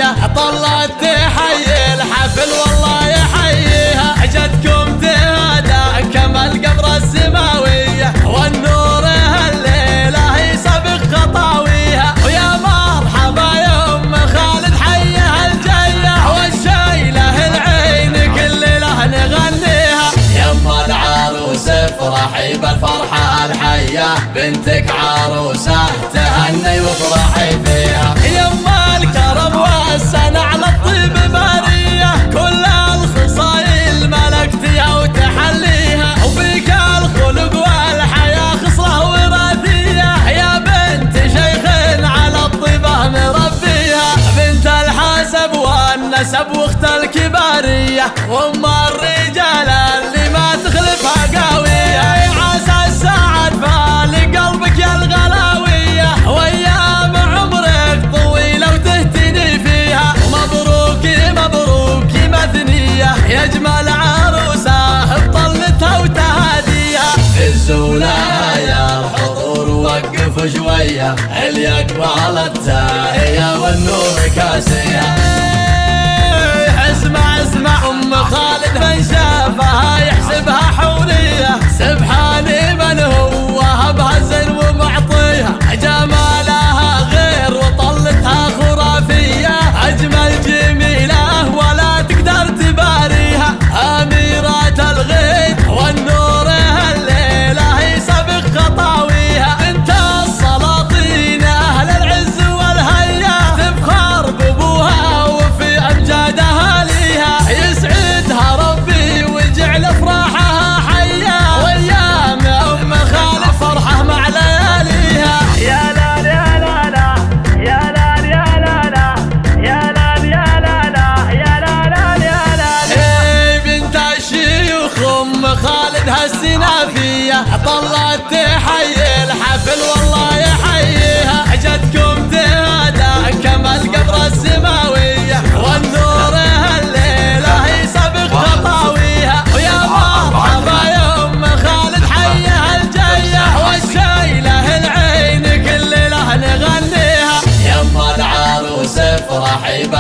النافية طلت تحيي الحفل والله يحييها. جدكم تهدى كما القبر السماوية والنور الليلة يسبق خطاويها. ويا مرحبا يا ام خالد حيها الجاية والشيلة العين كل ليلة نغنيها. يما العروس افرحي بالفرحة الحية بنتك عروسة تهني وافرحي فيها. يما الكرم والسنة على الطيب بارية كل الخصايل ملكتيها وتحليها. وفيك الخلق والحياة خصلة وراثية يا بنت شيخ على الطيبة مربيها. بنت الحسب والنسب واخت الكبارية وام الرجال اللي ما تخلفها قاوية. عسى السعد فالي قلبك يا الغلاوية وايام عمرك طويلة وتهتني فيها. ومبروك مبروك مثنية يا اجمل عروسة بطلتها وتهاديها. هزوا لها يا الحضور وقفوا شوية اللي يقبل التاهية والنور كاسية. اسمع اسمع ام خالد من شافها يحسبها حورية. سبحاني من هو هبها زين ومعطيها جمالها غير وطلتها خرافية. اجمل جميلة ولا تقدر تباريها. اميرات الغيث والنور الليلة يسبق خطاويها. انت السلاطين اهل العز والهيا تفخر بابوها وفي امجادها ليها. يسعدها ربي ويجعل افراحها حية وايام ام خالد فرحة مع لياليها. يا لا يا لا لا يا لا يا لا لا يا لا يا لا لا يا لا يا لا. بنت الشيوخ ام خالد هالسنافية طلت تحيي